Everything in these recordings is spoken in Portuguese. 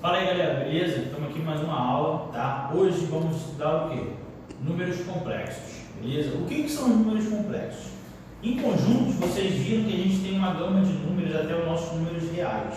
Fala aí, galera, beleza? Estamos aqui em mais uma aula, tá? Hoje vamos estudar o quê? Números complexos, beleza? O que são os números complexos? Em conjuntos, vocês viram que a gente tem uma gama de números até os nossos números reais,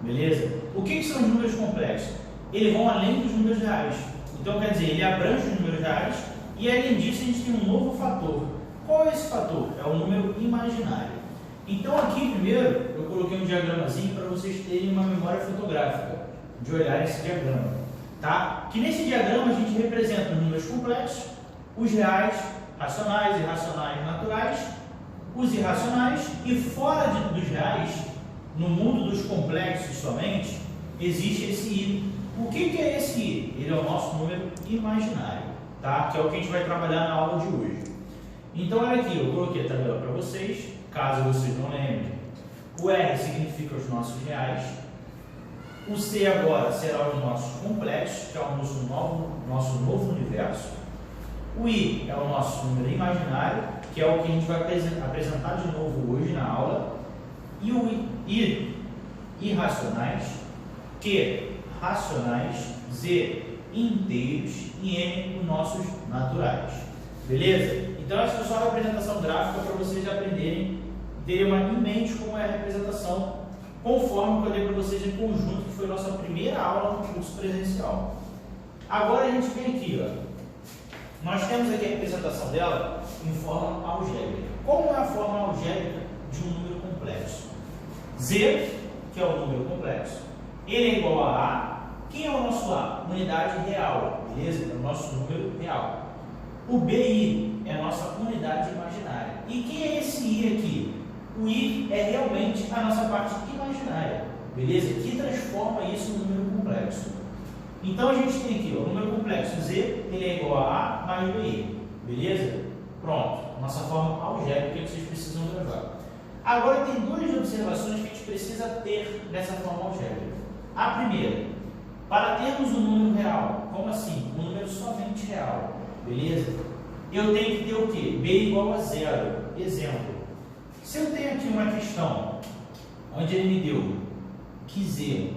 beleza? O que são os números complexos? Eles vão além dos números reais. Então, quer dizer, ele abrange os números reais e, além disso, a gente tem um novo fator. Qual é esse fator? É o número imaginário. Então, aqui, primeiro, eu coloquei um diagramazinho para vocês terem uma memória fotográfica de olhar esse diagrama, tá? Que nesse diagrama a gente representa os números complexos, os reais, racionais, irracionais, naturais, os irracionais e fora dos reais, no mundo dos complexos somente, existe esse I. O que é esse I? Ele é o nosso número imaginário, tá? Que é o que a gente vai trabalhar na aula de hoje. Então, olha aqui, eu coloquei a tabela para vocês, caso vocês não lembrem. O R significa os nossos reais. O C agora será os nossos complexos, que é o nosso novo universo. O I é o nosso número imaginário, que é o que a gente vai apresentar de novo hoje na aula. E o I, irracionais. Q, racionais. Z, inteiros. E N, os nossos naturais. Beleza? Então, essa é só a apresentação gráfica para vocês aprenderem, terem em mente como é a representação, conforme eu dei para vocês em conjunto, que foi a nossa primeira aula no curso presencial. Agora a gente vem aqui, ó. Nós temos aqui a representação dela em forma algébrica. Como é a forma algébrica de um número complexo? Z, que é o número complexo, ele é igual a A. Quem é o nosso A? Unidade real, beleza? É o nosso número real. O BI é a nossa unidade imaginária. E quem é esse I aqui? O I é realmente a nossa parte imaginária, beleza? Que transforma isso num número complexo. Então a gente tem aqui, ó, o número complexo Z, ele é igual a mais BI, beleza? Pronto, nossa forma algébrica que vocês precisam gravar. Agora tem duas observações que a gente precisa ter nessa forma algébrica. A primeira, para termos um número real, como assim? Um número somente real, beleza? Eu tenho que ter o quê? B igual a zero. Exemplo. Se eu tenho aqui uma questão onde ele me deu que Z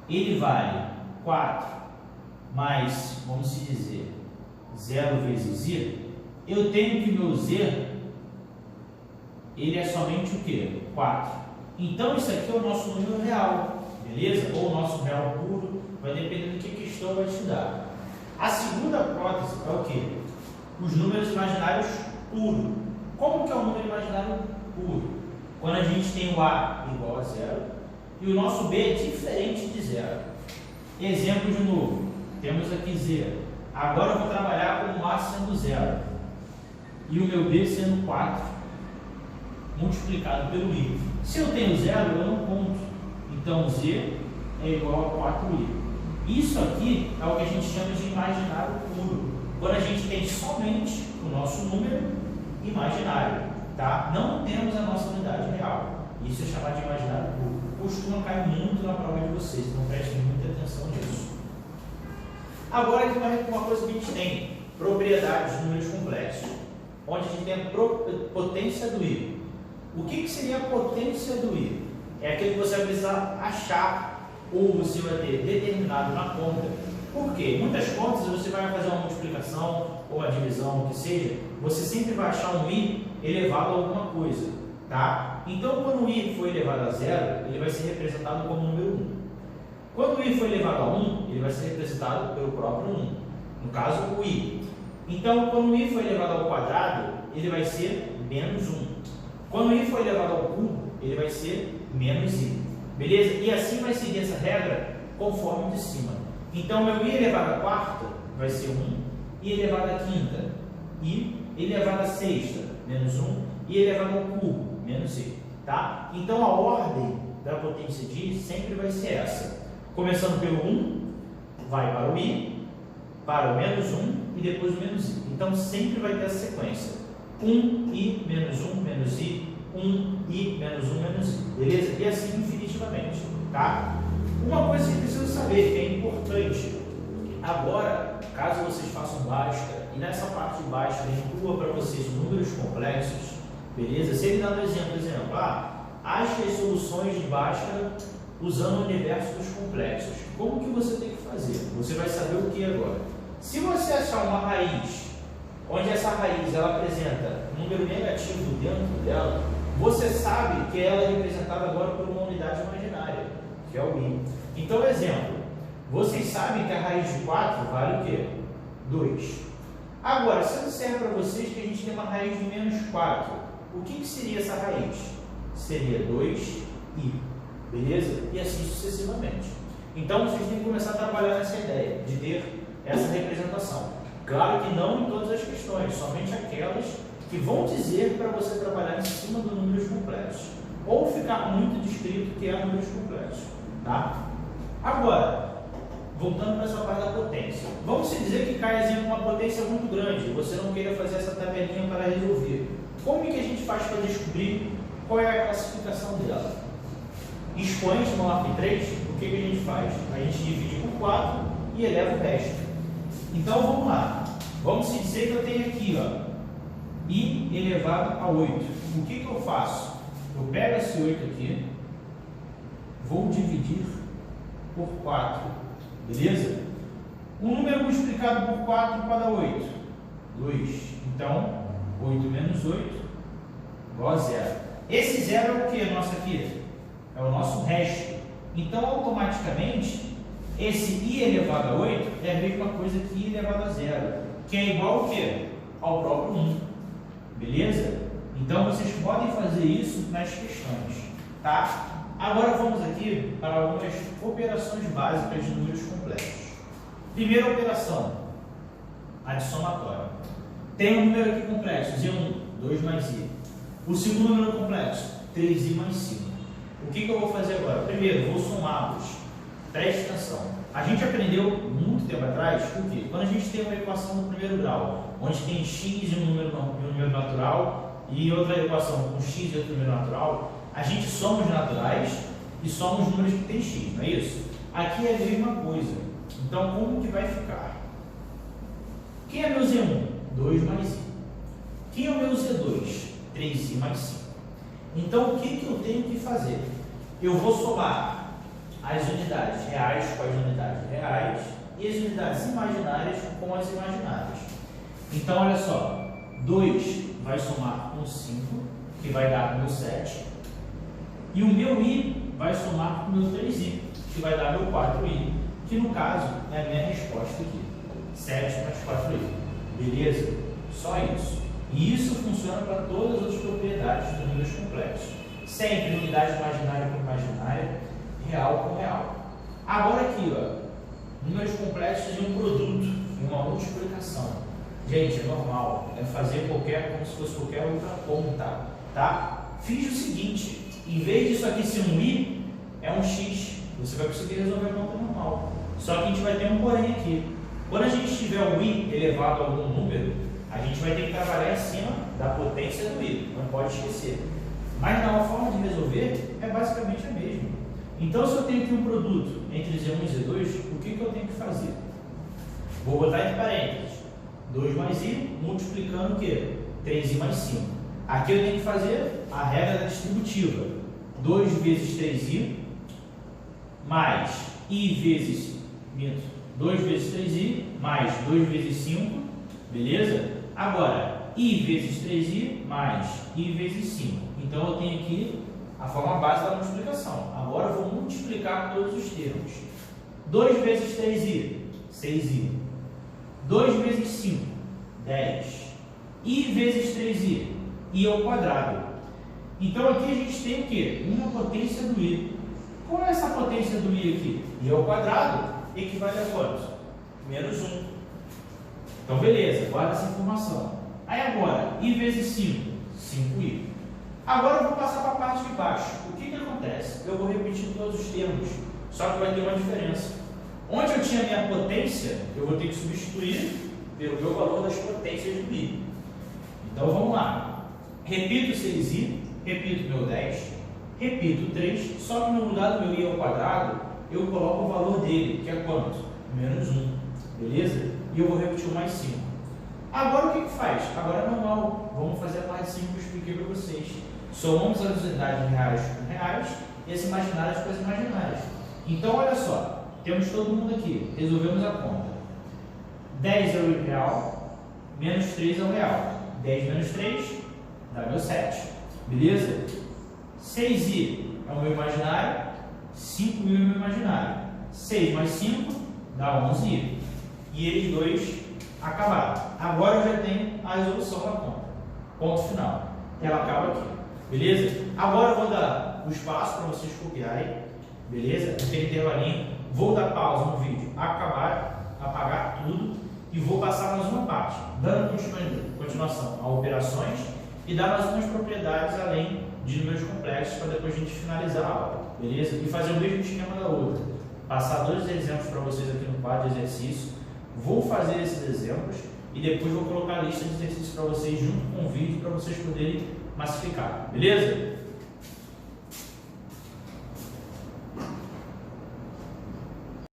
ele vale 4 mais, vamos dizer, 0 vezes I, eu tenho que meu Z ele é somente o que? 4. Então isso aqui é o nosso número real, beleza? Ou o nosso real puro, vai depender do que a questão vai te dar. A segunda prótese é o que? Os números imaginários puros. Como que é o número imaginário puro? Quando a gente tem o A igual a 0 e o nosso B é diferente de 0. Exemplo de novo. Temos aqui 0. Agora eu vou trabalhar com o A sendo 0 e o meu B sendo 4 multiplicado pelo I. Se eu tenho 0, eu não conto. Então Z é igual a 4I. Isso aqui é o que a gente chama de imaginário puro. Quando a gente tem somente o nosso número imaginário, tá? Não temos a nossa unidade real. Isso é chamado de imaginário puro. Costuma cair muito na prova de vocês, então prestem muita atenção nisso. Agora aqui uma coisa que a gente tem, propriedades de números complexos, onde a gente tem a potência do I. O que seria a potência do I? É aquilo que você vai precisar achar ou você vai ter determinado na conta. Por quê? Muitas contas você vai fazer uma multiplicação ou uma divisão, o que seja, você sempre vai achar um I elevado a alguma coisa, tá? Então, quando o I for elevado a 0, ele vai ser representado como número 1. Quando o I for elevado a 1, ele vai ser representado pelo próprio 1, no caso, o I. Então, quando o I for elevado ao quadrado, ele vai ser menos 1. Quando o I for elevado ao cubo, ele vai ser menos I. Beleza? E assim vai seguir essa regra conforme o de cima. Então, meu I elevado à quarta vai ser 1, I elevado à quinta, I elevado à sexta, menos 1, I elevado ao cubo, menos I. Tá? Então, a ordem da potência de I sempre vai ser essa. Começando pelo 1, vai para o I, para o menos 1 e depois o menos I. Então, sempre vai ter essa sequência. 1I menos 1 menos I, 1I menos 1 menos I. Beleza? E assim infinitivamente. Tá? Uma coisa que precisa saber, que é importante, agora, caso vocês façam Bhaskara, e nessa parte de Bhaskara inclua para vocês números complexos, beleza? Se ele dá um exemplo, ache as soluções de Bhaskara usando o universo dos complexos. Como que você tem que fazer? Você vai saber o que agora? Se você achar uma raiz, onde essa raiz ela apresenta um número negativo dentro dela, você sabe que ela é representada agora por uma unidade imaginária, que é o i. Então, exemplo, vocês sabem que a raiz de 4 vale o quê? 2. Agora, se eu disser para vocês que a gente tem uma raiz de menos 4, o que seria essa raiz? Seria 2i, beleza? E assim sucessivamente. Então, vocês têm que começar a trabalhar nessa ideia de ter essa representação. Claro que não em todas as questões, somente aquelas que vão dizer para você trabalhar em cima dos números complexos, ou ficar muito descrito que é números complexos, tá? Agora, voltando para essa parte da potência, vamos dizer que cai exemplo uma potência muito grande, você não queira fazer essa tabelinha para resolver. Como é que a gente faz para descobrir qual é a classificação dela? Expoente maior que 3, o que a gente faz? A gente divide por 4 e eleva o resto. Então vamos lá, vamos dizer que eu tenho aqui, ó, i elevado a 8. O que eu faço? Eu pego esse 8 aqui, vou dividir por 4, beleza? Um número multiplicado por 4 para 8, 2. Então, 8 menos 8 igual a 0. Esse 0 é o que nosso aqui? É o nosso resto. Então, automaticamente, esse i elevado a 8 é a mesma coisa que i elevado a 0, que é igual ao quê? Ao próprio 1. Beleza? Então, vocês podem fazer isso nas questões, tá? Agora vamos aqui para algumas operações básicas de números complexos. Primeira operação, a de somatória. Tem um número aqui complexo, z1, 2 mais i. O segundo número complexo, 3i mais 5. O que eu vou fazer agora? Primeiro, vou somá-los. Preste atenção. A gente aprendeu muito tempo atrás o quê? Quando a gente tem uma equação no primeiro grau, onde tem x e um número natural e outra equação com x e outro número natural, a gente soma os naturais e soma os números que tem x, não é isso? Aqui é a mesma coisa. Então, como que vai ficar? Quem é meu Z1? 2 mais i. Quem é o meu Z2? 3i mais 5. Então, o que eu tenho que fazer? Eu vou somar as unidades reais com as unidades reais e as unidades imaginárias com as imaginárias. Então, olha só, 2 vai somar com 5, que vai dar meu 7, e o meu i vai somar com o meu 3i, que vai dar meu 4i, que no caso é a minha resposta aqui, 7 mais 4i, beleza? Só isso. E isso funciona para todas as outras propriedades dos números complexos, sempre unidade imaginária com imaginária, real com real. Agora aqui, ó, números complexos de um produto, de uma multiplicação. Gente, é normal, é fazer como se fosse qualquer outra conta, tá? Fiz o seguinte, em vez disso aqui ser um i, é um x, você vai conseguir resolver a conta normal. Só que a gente vai ter um porém aqui. Quando a gente tiver o i elevado a algum número, a gente vai ter que trabalhar em cima da potência do i, não pode esquecer. Mas na forma de resolver, é basicamente a mesma. Então, se eu tenho aqui um produto entre Z1 e Z2, o que eu tenho que fazer? Vou botar entre parênteses, 2 mais i, multiplicando o quê? 3i mais 5. Aqui eu tenho que fazer a regra da distributiva. 2 vezes 3i, mais i vezes 2 vezes 3i, mais 2 vezes 5, beleza? Agora, i vezes 3i, mais i vezes 5. Então, eu tenho aqui a forma básica da multiplicação. Agora, eu vou multiplicar todos os termos. 2 vezes 3i, 6i. 2 vezes 5, 10. I vezes 3i, i ao quadrado. Então, aqui a gente tem o quê? Uma potência do i. Qual é essa potência do i aqui? I ao quadrado equivale a quanto? Menos 1. Então, beleza, guarda essa informação. Aí agora, i vezes 5, 5i. Agora eu vou passar para a parte de baixo. O que acontece? Eu vou repetir todos os termos, só que vai ter uma diferença. Onde eu tinha minha potência, eu vou ter que substituir pelo meu valor das potências do i. Então vamos lá. Repito 6i, repito meu 10, repito 3, só que no lugar do meu i ao quadrado, eu coloco o valor dele, que é quanto? Menos 1, beleza? E eu vou repetir o mais 5. Agora o que faz? Agora é normal. Vamos fazer a parte 5 que eu expliquei para vocês. Somamos as unidades reais com reais e as imaginárias com as imaginárias. Então, olha só, temos todo mundo aqui, resolvemos a conta. 10 é o real, menos 3 é o real. 10 menos 3 dá meu 7, beleza? 6i é o meu imaginário, 5.000 é o meu imaginário. 6 mais 5 dá 11i. E eles dois acabaram. Agora eu já tenho a resolução da conta. Ponto final. Ela acaba aqui. Beleza? Agora eu vou dar o espaço para vocês copiarem. Beleza? Tem intervalinho. Vou dar pausa no vídeo, apagar tudo e vou passar mais uma parte, dando continuação a operações e dar mais umas propriedades além de números complexos para depois a gente finalizar a aula. Beleza? E fazer o mesmo esquema da outra. Passar 2 exemplos para vocês aqui no quadro de exercício. Vou fazer esses exemplos e depois vou colocar a lista de exercícios para vocês junto com o vídeo para vocês poderem massificar. Beleza?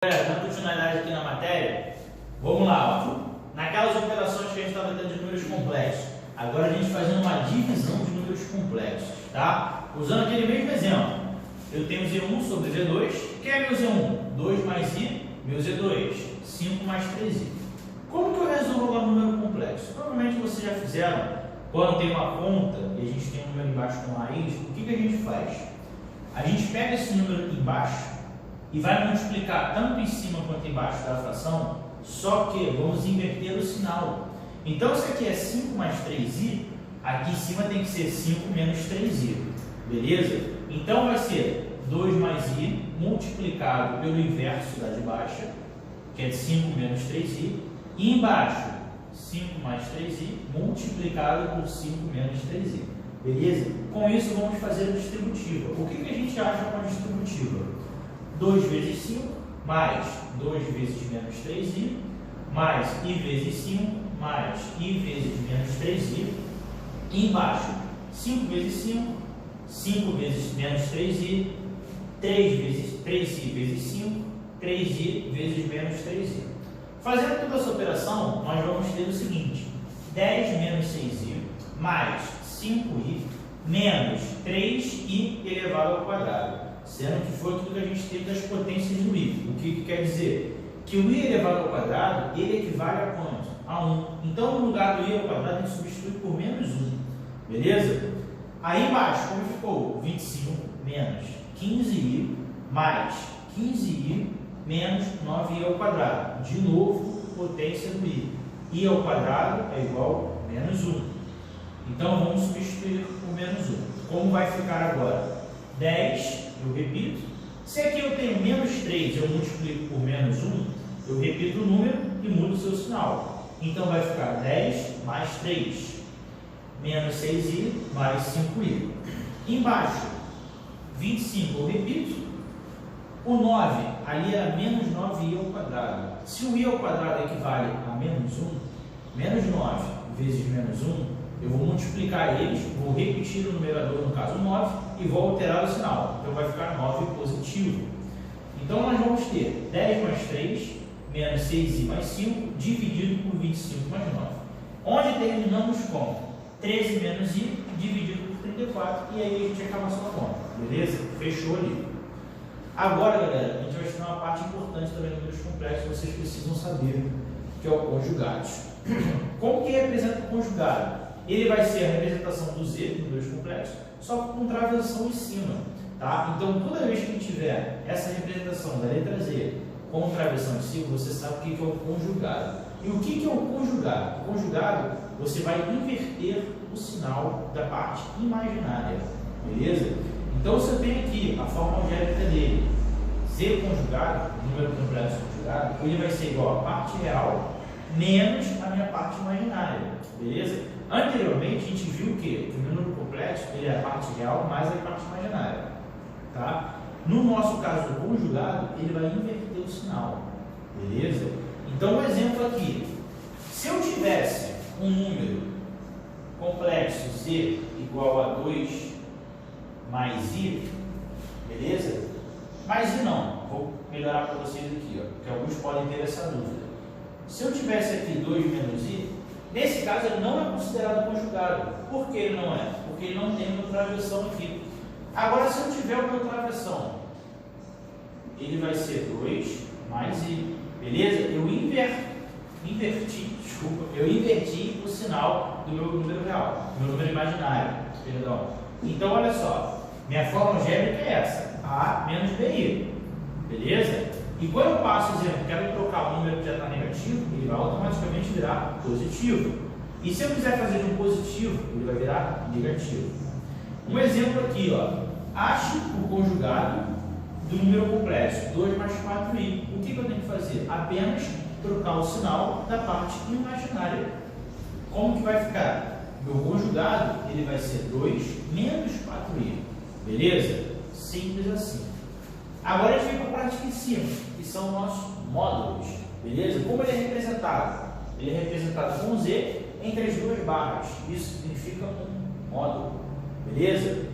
Dando continuidade aqui na matéria, vamos lá. Ó. Naquelas operações que a gente estava tendo de números complexos, agora a gente fazendo uma divisão de números complexos, tá? Usando aquele mesmo exemplo, eu tenho Z1 sobre Z2, que é meu Z1? 2 mais I, meu Z2, 5 mais 3I. Como que eu resolvo lá o número complexo? Provavelmente vocês já fizeram, quando tem uma conta e a gente tem um número embaixo com raiz, o que a gente faz? A gente pega esse número embaixo e vai multiplicar tanto em cima quanto embaixo da fração, só que vamos inverter o sinal. Então, se aqui é 5 mais 3i, aqui em cima tem que ser 5 menos 3i, beleza? Então, vai ser 2 mais i multiplicado pelo inverso da de baixa, que é 5 menos 3i, e embaixo, 5 mais 3i multiplicado por 5 menos 3i, beleza? Com isso, vamos fazer a distributiva. O que a gente acha com a distributiva? 2 vezes 5, mais 2 vezes menos 3i, mais i vezes 5, mais i vezes menos 3i, e embaixo, 5 vezes 5, 5 vezes menos 3i, 3i vezes 5, 3i vezes menos 3i. Fazendo toda essa operação, nós vamos ter o seguinte, 10 menos 6i, mais 5i, menos 3i elevado ao quadrado. Sendo que foi aquilo que a gente teve das potências do i. O que quer dizer? Que o i elevado ao quadrado, ele equivale a quanto? A 1. Então, no lugar do i ao quadrado, a gente substitui por menos 1. Beleza? Aí embaixo, como ficou? 25 menos 15i, mais 15i, menos 9i ao quadrado. De novo, potência do i. I ao quadrado é igual a menos 1. Então, vamos substituir por menos 1. Como vai ficar agora? 10, eu repito. Se aqui eu tenho menos 3, eu multiplico por menos 1, eu repito o número e mudo o seu sinal. Então vai ficar 10 mais 3, menos 6i mais 5i. Embaixo, 25, eu repito. O 9, ali era menos 9i ao quadrado. Se o i ao quadrado equivale a menos 1, menos 9 vezes menos 1, eu vou multiplicar eles, vou repetir o numerador, no caso 9, e vou alterar o sinal. Então vai ficar 9 positivo. Então nós vamos ter 10 mais 3, menos 6i mais 5, dividido por 25 mais 9. Onde terminamos com 13 menos i, dividido por 34, e aí a gente acaba a sua conta. Beleza? Fechou ali. Agora, galera, a gente vai estudar uma parte importante também dos números complexos que vocês precisam saber, que é o conjugado. Como que representa o conjugado? Ele vai ser a representação do z, do números complexos, só com travessão em cima, tá? Então, toda vez que tiver essa representação da letra z com travessão em cima, você sabe o que é o conjugado. E o que é o conjugado? O conjugado, você vai inverter o sinal da parte imaginária, beleza? Então, você tem aqui a forma algébrica dele, z conjugado, número complexo conjugado, ele vai ser igual a parte real menos a minha parte imaginária, beleza? Anteriormente, a gente viu que o número complexo ele é a parte real mais a parte imaginária, tá? No nosso caso do conjugado, ele vai inverter o sinal, beleza? Então, um exemplo aqui, se eu tivesse um número complexo z igual a 2 mais i, beleza? Mais i não, vou melhorar para vocês aqui, ó, porque alguns podem ter essa dúvida. Se eu tivesse aqui 2 menos i, nesse caso ele não é considerado conjugado. Por que ele não é? Porque ele não tem uma travessão aqui. Agora, se eu tiver o meu travessão, ele vai ser 2 mais I, beleza? Eu inverti o sinal do meu número real, do meu número imaginário, perdão. Então, olha só, minha forma algébrica é essa, A menos BI, beleza? E quando eu passo, por exemplo, quero trocar o número que já está negativo, ele vai automaticamente virar positivo. E se eu quiser fazer de um positivo, ele vai virar negativo. Um exemplo aqui, ó, ache o conjugado do número complexo, 2 mais 4i. O que eu tenho que fazer? Apenas trocar o sinal da parte imaginária. Como que vai ficar? Meu conjugado, ele vai ser 2 menos 4i. Beleza? Simples assim. Agora a gente vem para a parte aqui em cima, que são os nossos módulos. Beleza? Como ele é representado? Ele é representado com Z entre as duas barras. Isso significa um módulo. Beleza?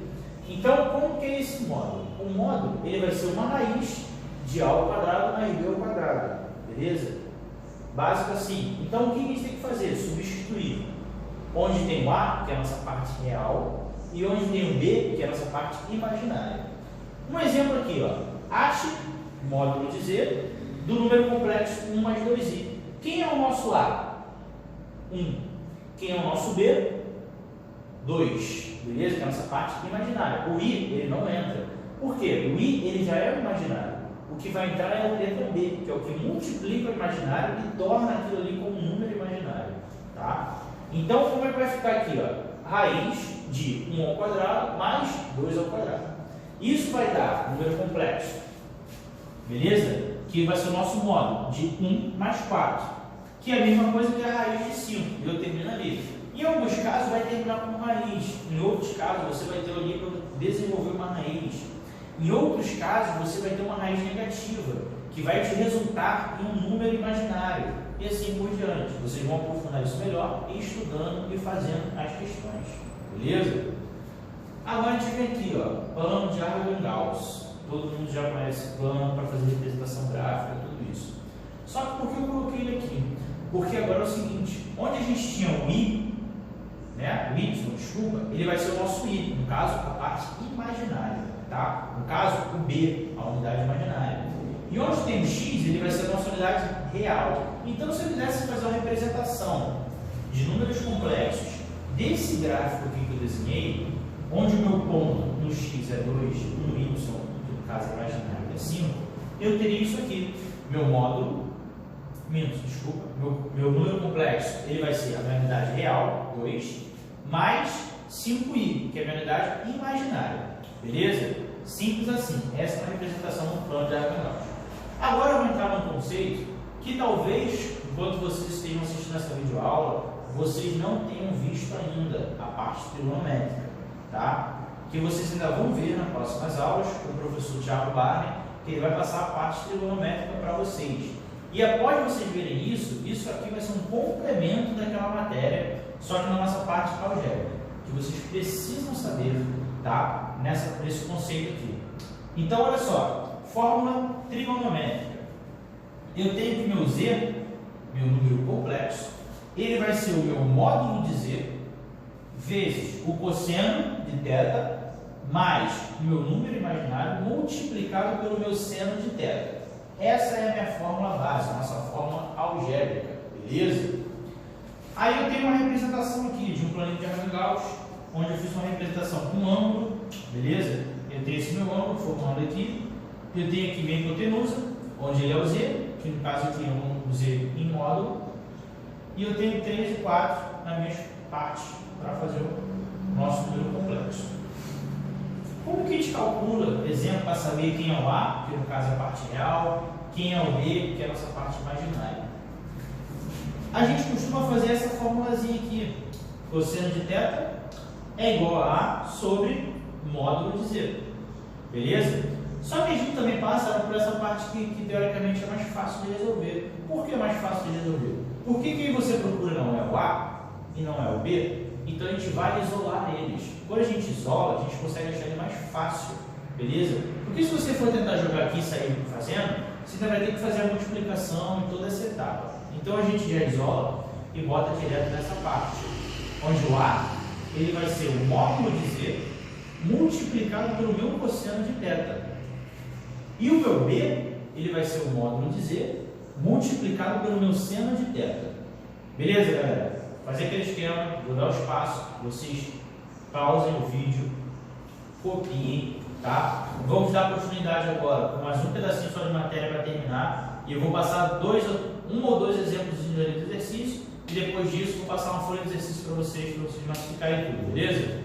Então, como que é esse módulo? O módulo, ele vai ser uma raiz de A ao quadrado mais B ao quadrado. Beleza? Básico assim. Então, o que a gente tem que fazer? Substituir onde tem o A, que é a nossa parte real, e onde tem o B, que é a nossa parte imaginária. Um exemplo aqui, ó. Ache módulo de Z do número complexo 1 mais 2i. Quem é o nosso A? 1. Quem é o nosso B? 2. Beleza? Que é a nossa parte imaginária. O I, ele não entra. Por quê? O I, ele já é o imaginário. O que vai entrar é a letra B, que é o que multiplica o imaginário e torna aquilo ali como um número imaginário. Tá? Então, como é que vai ficar aqui? Ó? Raiz de 1 ao quadrado mais 2 ao quadrado. Isso vai dar número complexo. Beleza? Que vai ser o nosso módulo de 1 mais 4. Que é a mesma coisa que a raiz de 5. E eu termino ali. Em alguns casos vai terminar com raiz. Em outros casos você vai ter ali para desenvolver uma raiz. Em outros casos você vai ter uma raiz negativa, que vai te resultar em um número imaginário. E assim por diante. Vocês vão aprofundar isso melhor estudando e fazendo as questões. Beleza? Agora a gente vem aqui, ó, plano de Argand-Gauss. Todo mundo já conhece plano para fazer representação gráfica, tudo isso. Só que por que eu coloquei ele aqui? Porque agora é o seguinte, onde a gente tinha o I, né, o Y, desculpa, ele vai ser o nosso I, no caso, a parte imaginária, tá? No caso, o B, a unidade imaginária. E onde tem o X, ele vai ser a nossa unidade real. Então, se eu quisesse fazer uma representação de números complexos desse gráfico aqui que eu desenhei, onde o meu ponto no X é 2, no Y, no caso imaginário, é 5, eu teria isso aqui. Meu módulo, meu número complexo, ele vai ser a minha unidade real, 2, mais 5i, que é a minha unidade imaginária. Beleza? Simples assim. Essa é a representação do plano de Argand-Gauss. Agora eu vou entrar num conceito que talvez, enquanto vocês estejam assistindo essa videoaula, vocês não tenham visto ainda a parte trigonométrica, tá? Que vocês ainda vão ver nas próximas aulas com o professor Thiago Barney, que ele vai passar a parte trigonométrica para vocês. E após vocês verem isso, isso aqui vai ser um complemento daquela matéria, só que na nossa parte algébrica, que vocês precisam saber, tá? Nesse conceito aqui. Então, olha só, fórmula trigonométrica. Eu tenho que meu Z, meu número complexo, ele vai ser o meu módulo de Z, vezes o cosseno de θ, mais o meu número imaginário, multiplicado pelo meu seno de θ. Essa é a minha fórmula básica, a nossa fórmula algébrica, beleza? Aí eu tenho uma representação aqui de um plano de Argand-Gauss, onde eu fiz uma representação com um ângulo, beleza? Eu tenho esse meu ângulo formando aqui, eu tenho aqui minha hipotenusa, onde ele é o Z, que no caso aqui é um Z em módulo, e eu tenho 3 e 4 nas minhas partes para fazer o nosso número complexo. Como que a gente calcula, exemplo, para saber quem é o A, que no caso é a parte real, quem é o B, que é a nossa parte imaginária? A gente costuma fazer essa formulazinha aqui. Cosseno de θ é igual a A sobre módulo de Z. Beleza? Só que a gente também passa por essa parte que teoricamente é mais fácil de resolver. Por que é mais fácil de resolver? Porque quem você procura não é o A e não é o B, então a gente vai isolar eles. Quando a gente isola, a gente consegue achar ele mais fácil, beleza? Porque se você for tentar jogar aqui e sair fazendo, você ainda vai ter que fazer a multiplicação em toda essa etapa. Então a gente já isola e bota direto nessa parte, onde o A ele vai ser o módulo de Z multiplicado pelo meu cosseno de θ. E o meu B, ele vai ser o módulo de Z multiplicado pelo meu seno de θ. Beleza, galera? Fazer aquele esquema, vou dar o espaço, vocês pausem o vídeo, copiem, tá? Vamos dar continuidade agora com mais um pedacinho só de matéria para terminar. E eu vou passar um ou dois exemplos de exercício. E depois disso, vou passar uma folha de exercício para vocês mastificarem tudo, beleza?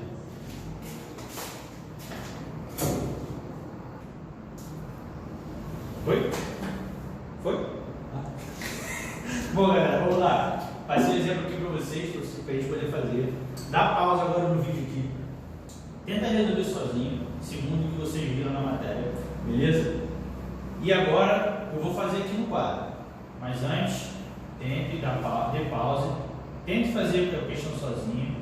Foi? Foi? Bom, galera, vamos lá. Passei o exemplo aqui para vocês, para a gente poder fazer. Dá pausa agora no vídeo aqui. Tenta resolver sozinho, segundo o que vocês viram na matéria, beleza? E agora eu vou fazer aqui no quadro. Mas antes, tente dê pausa, tente fazer a questão sozinho.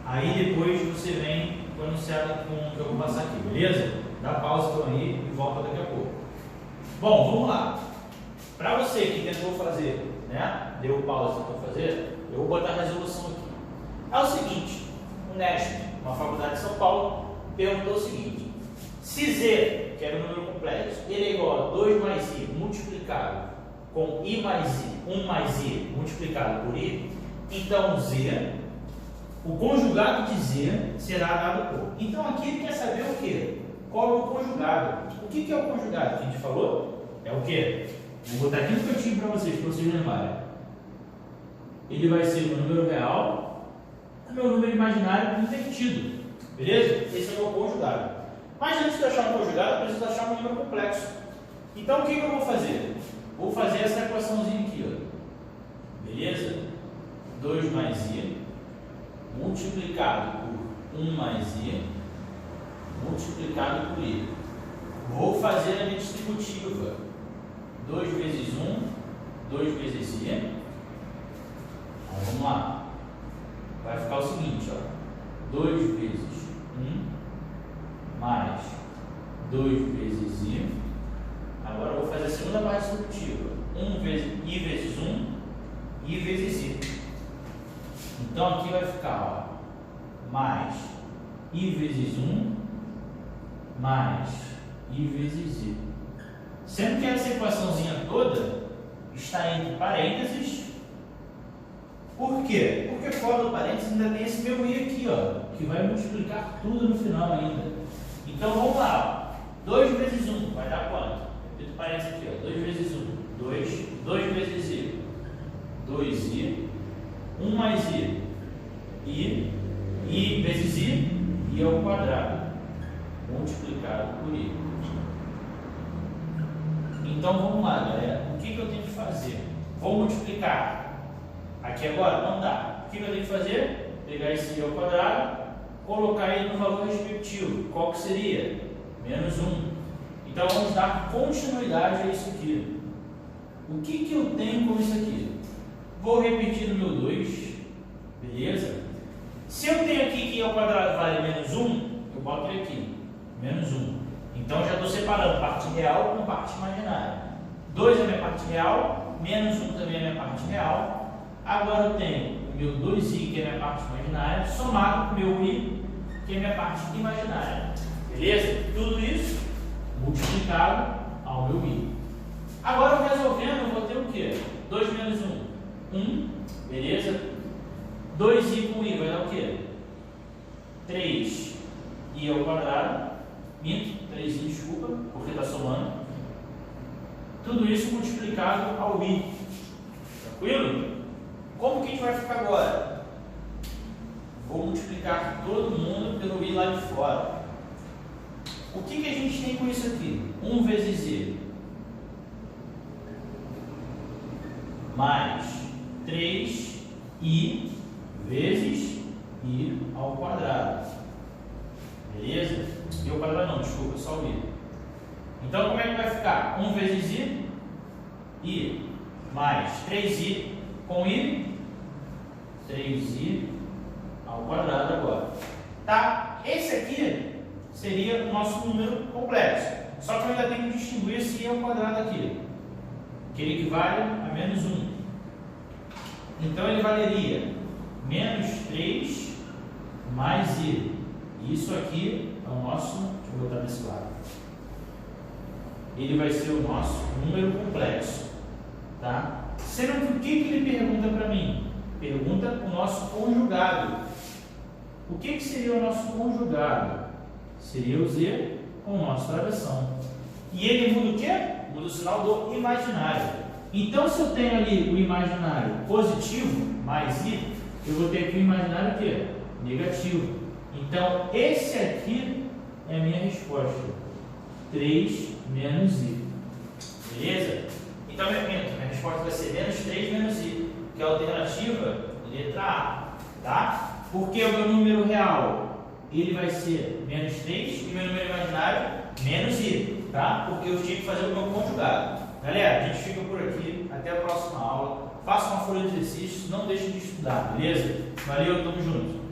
Aí depois você vem com o enunciado com o que eu vou passar aqui, beleza? Dá pausa então aí e volta daqui a pouco. Bom, vamos lá. Para você que tentou fazer, né? Deu pausa e tentou fazer, eu vou botar a resolução aqui. É o seguinte, o Nesp, uma faculdade de São Paulo, perguntou o seguinte: se Z, que era um número complexo, ele é igual a 2 mais I multiplicado com I mais I, 1 mais I multiplicado por I, então Z, o conjugado de Z será dado por. Então aqui ele quer saber o quê? Qual é o conjugado? O que é o conjugado que a gente falou? É o quê? Vou botar aqui no cantinho para vocês lembrarem. Ele vai ser o número real, o meu número imaginário invertido. Beleza? Esse é o meu conjugado. Mas antes de achar um conjugado, eu preciso achar um número complexo. Então o que eu vou fazer? Vou fazer essa equaçãozinha aqui, ó. Beleza? 2 mais I multiplicado por 1 mais I multiplicado por I. Vou fazer a minha distributiva. 2 vezes 1, 2 vezes I. Então, vamos lá. Vai ficar o seguinte, ó. 2 vezes 1 mais 2 vezes I. Agora eu vou fazer a segunda parte distributiva. 1 vezes I vezes 1, I vezes I. Então aqui vai ficar, ó, mais I vezes 1 mais I vezes I. Sendo que essa equaçãozinha toda está entre parênteses. Por quê? Porque fora do parênteses ainda tem esse meu I aqui, ó, que vai multiplicar tudo no final ainda. Então vamos lá, ó. 2 vezes 1 vai dar quanto? Entre parênteses aqui, ó, 2 vezes 1, 2 vezes I, 2I, 1 mais I vezes I ao quadrado, multiplicado por I. Então vamos lá, galera. O que eu tenho que fazer? Vou multiplicar. Aqui agora não dá. O que eu tenho que fazer? Pegar esse I ao quadrado, colocar ele no valor respectivo. Qual que seria? Menos 1. Então vamos dar continuidade a isso aqui. O que eu tenho com isso aqui? Vou repetir no meu 2. Beleza? Se eu tenho aqui que I ao quadrado vale menos 1, eu boto ele aqui. Menos 1. Então já estou separando parte real com parte imaginária. 2 é a minha parte real, menos 1 também é a minha parte real. Agora eu tenho o meu 2i, que é a minha parte imaginária, somado com o meu i, que é a minha parte imaginária. Beleza? Tudo isso multiplicado ao meu i. Agora eu resolvendo, eu vou ter o quê? 2 menos 1, 1, beleza? 2i com i vai dar o quê? 3i ao quadrado. Minto, 3i, desculpa, porque está somando. Tudo isso multiplicado ao i. Tranquilo? Como que a gente vai ficar agora? Vou multiplicar todo mundo pelo i lá de fora. O que a gente tem com isso aqui? 1 vezes i mais 3i vezes i ao quadrado. Beleza? I ao quadrado não, desculpa, só o i. Então como é que vai ficar? 1 vezes i mais 3i com i, 3i ao quadrado agora. Tá? Esse aqui seria o nosso número complexo. Só que eu ainda tenho que distinguir esse i ao quadrado aqui, que ele equivale a menos 1. Então ele valeria menos 3 mais i Isso aqui é o nosso, deixa eu botar nesse lado. Ele vai ser o nosso número complexo, tá? Sendo que o que ele pergunta para mim? Pergunta o nosso conjugado. O que seria o nosso conjugado? Seria o Z com o nosso travessão. E ele muda o quê? Muda o sinal do imaginário. Então, se eu tenho ali o imaginário positivo, mais I, eu vou ter aqui o imaginário o quê? Negativo. Então, esse aqui é a minha resposta. 3 menos I. Beleza? Então, minha resposta vai ser menos 3 menos I, que é a alternativa letra A. Tá? Porque o meu número real, ele vai ser menos 3 e o meu número imaginário, menos I. Tá? Porque eu tinha que fazer o meu conjugado. Galera, a gente fica por aqui. Até a próxima aula. Faça uma folha de exercícios. Não deixe de estudar, beleza? Valeu, tamo junto.